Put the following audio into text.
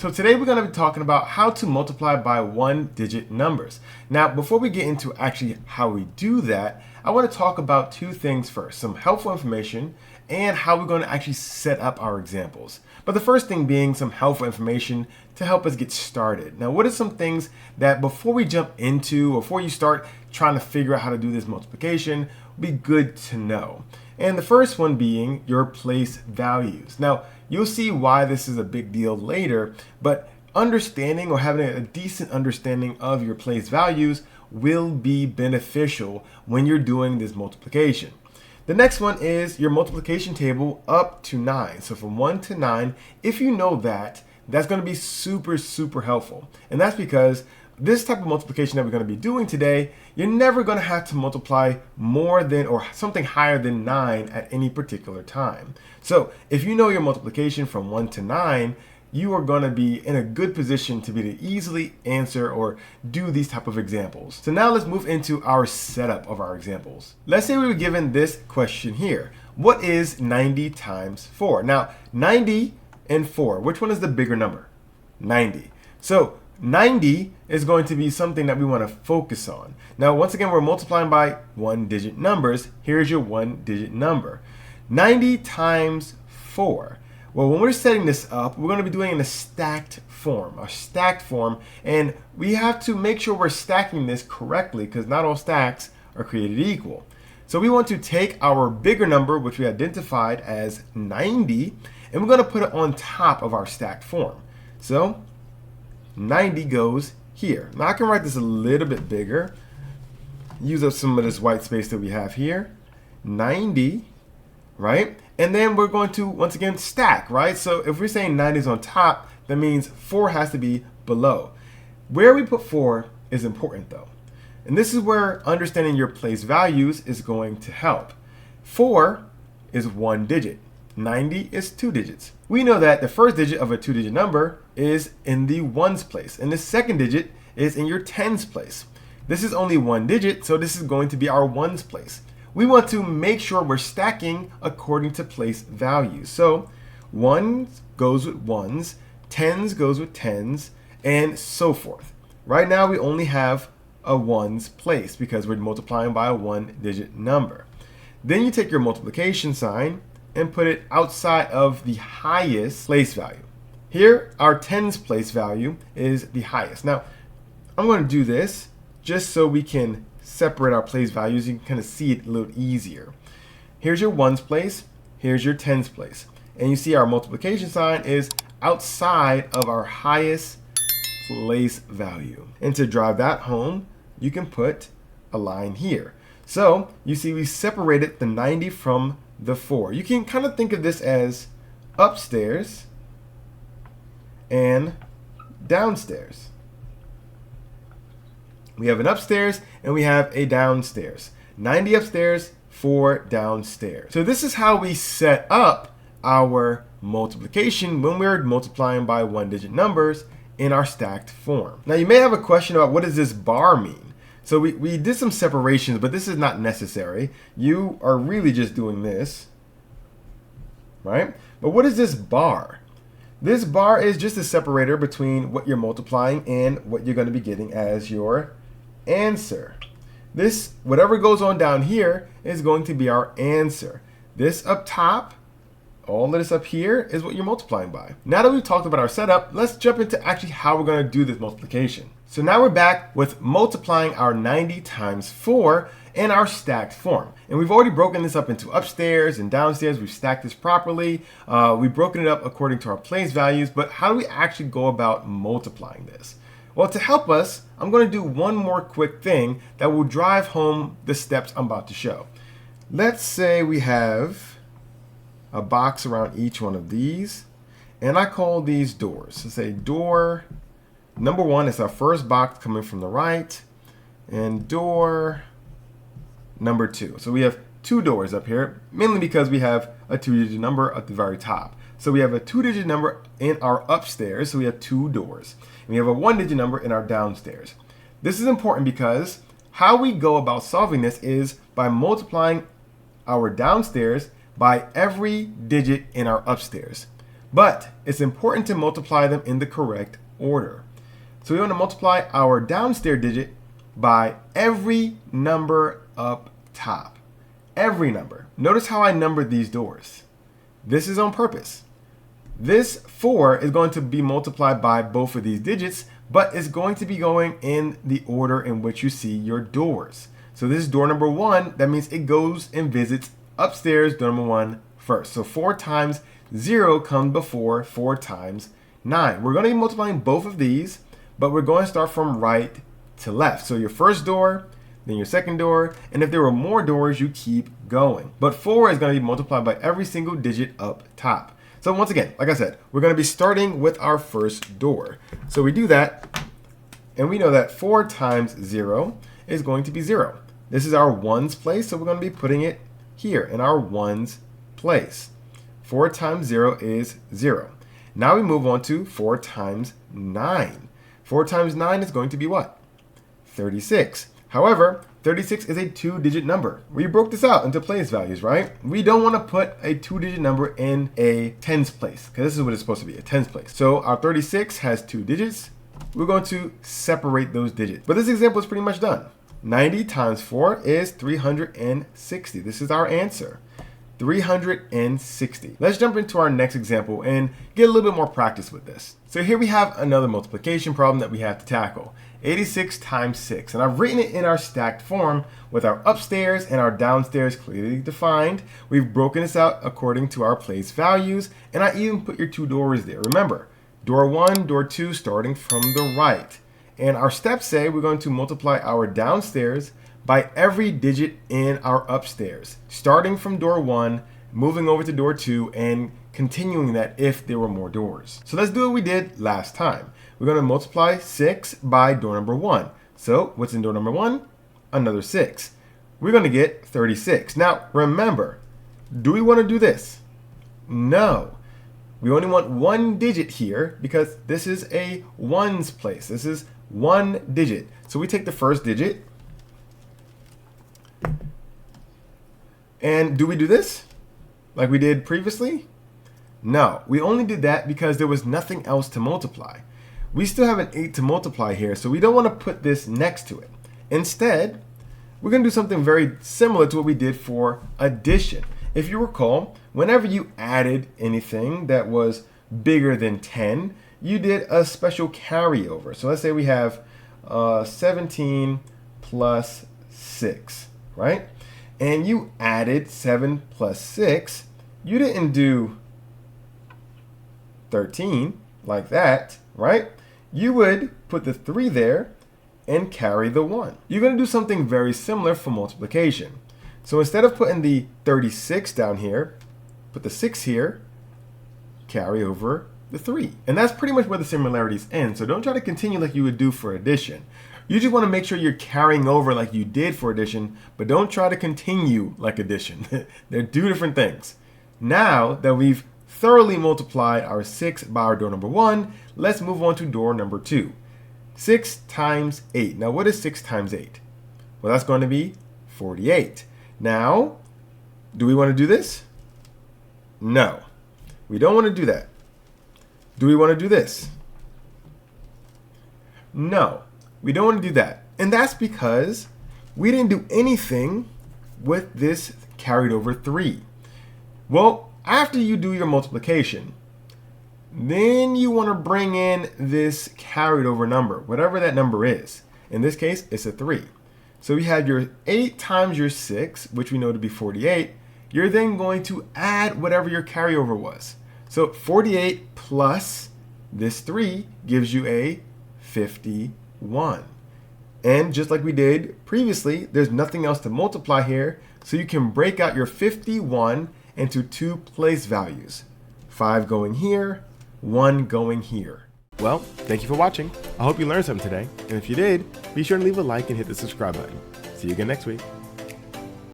So today we're going to be talking about how to multiply by one-digit numbers. Now, before we get into actually how we do that, I want to talk about two things first, some helpful information and how we're going to actually set up our examples. But the first thing being some helpful information to help us get started. Now, what are some things that before we jump into, or before you start trying to figure out how to do this multiplication, would be good to know? And the first one being your place values. Now, you'll see why this is a big deal later, but understanding or having a decent understanding of your place values will be beneficial when you're doing this multiplication. The next one is your multiplication table up to 9. So from 1 to 9, if you know that, that's going to be super helpful. And that's because this type of multiplication that we're going to be doing today, you're never going to have to multiply more than or something higher than 9 at any particular time. So if you know your multiplication from 1 to 9, you are going to be in a good position to be able to easily answer or do these type of examples. So now let's move into our setup of our examples. Let's say we were given this question here. What is 90 times 4? Now, 90 and 4, which one is the bigger number? 90. So 90 is going to be something that we want to focus on. Now, once again, we're multiplying by one-digit numbers. Here's your one-digit number. 90 times 4. Well, when we're setting this up, we're going to be doing it in a stacked form, and we have to make sure we're stacking this correctly because not all stacks are created equal. So we want to take our bigger number, which we identified as 90, and we're going to put it on top of our stacked form. So 90 goes here. Now I can write this a little bit bigger. Use up some of this white space that we have here. 90, right? And then we're going to, once again, stack, right? So if we're saying 90 is on top, that means 4 has to be below. Where we put 4 is important though. And this is where understanding your place values is going to help. 4 is one digit. 90 is 2 digits. We know that the first digit of a 2-digit number is in the ones place, and the second digit is in your tens place. This is only one digit, so this is going to be our ones place. We want to make sure we're stacking according to place values. So ones goes with ones, tens goes with tens, and so forth. Right now we only have a ones place because we're multiplying by a one-digit number. Then you take your multiplication sign and put it outside of the highest place value. Here, our tens place value is the highest. Now, I'm going to do this just so we can separate our place values. You can kind of see it a little easier. Here's your ones place, here's your tens place. And you see our multiplication sign is outside of our highest place value. And to drive that home, you can put a line here. So you see we separated the 90 from the 4. You can kind of think of this as upstairs and downstairs. We have an upstairs and we have a downstairs. 90 upstairs, 4 downstairs. So this is how we set up our multiplication when we're multiplying by one-digit numbers in our stacked form. Now you may have a question about what does this bar mean? So we did some separations, but this is not necessary. You are really just doing this, right? But what is this bar? This bar is just a separator between what you're multiplying and what you're going to be getting as your answer. This, whatever goes on down here, is going to be our answer. This up top, all of this up here is what you're multiplying by. Now that we've talked about our setup, let's jump into actually how we're going to do this multiplication. So now we're back with multiplying our 90 times 4 in our stacked form. And we've already broken this up into upstairs and downstairs. We've stacked this properly. We've broken it up according to our place values, but how do we actually go about multiplying this? Well, to help us, I'm going to do one more quick thing that will drive home the steps I'm about to show. Let's say we have a box around each one of these, and I call these doors. So say door number 1 is our first box coming from the right, and door number 2. So we have 2 doors up here, mainly because we have a 2-digit number at the very top. So we have a 2-digit number in our upstairs, so we have 2 doors. And we have a 1-digit number in our downstairs. This is important because how we go about solving this is by multiplying our downstairs by every digit in our upstairs. But it's important to multiply them in the correct order. So we want to multiply our downstairs digit by every number up top. Every number. Notice how I numbered these doors. This is on purpose. This 4 is going to be multiplied by both of these digits, but it's going to be going in the order in which you see your doors. So this is door number 1. That means it goes and visits upstairs door number 1 first. So 4 times 0 comes before 4 times 9. We're going to be multiplying both of these, but we're going to start from right to left. So your first door, then your second door, and if there were more doors, you keep going. But 4 is going to be multiplied by every single digit up top. So once again, like I said, we're going to be starting with our first door. So we do that, and we know that 4 times 0 is going to be 0. This is our ones place, so we're going to be putting it here in our ones place. 4 times 0 is 0. Now we move on to 4 times 9. 4 times 9 is going to be what? 36. However, 36 is a 2-digit number. We broke this out into place values, right? We don't want to put a 2-digit number in a tens place, because this is what it's supposed to be, a tens place. So our 36 has 2 digits. We're going to separate those digits. But this example is pretty much done. 90 times 4 is 360. This is our answer. 360. Let's jump into our next example and get a little bit more practice with this. So here we have another multiplication problem that we have to tackle. 86 times 6. And I've written it in our stacked form with our upstairs and our downstairs clearly defined. We've broken this out according to our place values, and I even put your 2 doors there. Remember, door 1, door 2 starting from the right. And our steps say we're going to multiply our downstairs by every digit in our upstairs, starting from door 1, moving over to door 2, and continuing that if there were more doors. So let's do what we did last time. We're going to multiply 6 by door number 1. So what's in door number 1? Another 6. We're going to get 36. Now remember, do we want to do this? No. We only want 1 digit here because this is a ones place. This is 1 digit. So we take the first digit. And do we do this like we did previously? No, we only did that because there was nothing else to multiply. We still have an 8 to multiply here, so we don't want to put this next to it. Instead, we're going to do something very similar to what we did for addition. If you recall, whenever you added anything that was bigger than 10, you did a special carryover. So let's say we have 17 plus 6, right? And you added 7 plus 6. You didn't do 13 like that, right? You would put the 3 there and carry the 1. You're going to do something very similar for multiplication. So instead of putting the 36 down here, put the 6 here, carry over the 3. And that's pretty much where the similarities end. So don't try to continue like you would do for addition. You just want to make sure you're carrying over like you did for addition, but don't try to continue like addition. They're 2 different things. Now that we've thoroughly multiplied our 6 by our door number 1, let's move on to door number 2. 6 times 8. Now what is 6 times 8? Well, that's going to be 48. Now, do we want to do this? No, we don't want to do that. Do we want to do this? No, we don't want to do that. And that's because we didn't do anything with this carried over 3. Well, after you do your multiplication, then you want to bring in this carried over number, whatever that number is. In this case, it's a 3. So we have your 8 times your 6, which we know to be 48. You're then going to add whatever your carryover was. So 48 plus this 3 gives you a 51. And just like we did previously, there's nothing else to multiply here. So you can break out your 51 into 2 place values. 5 going here, 1 going here. Well, thank you for watching. I hope you learned something today. And if you did, be sure to leave a like and hit the subscribe button. See you again next week.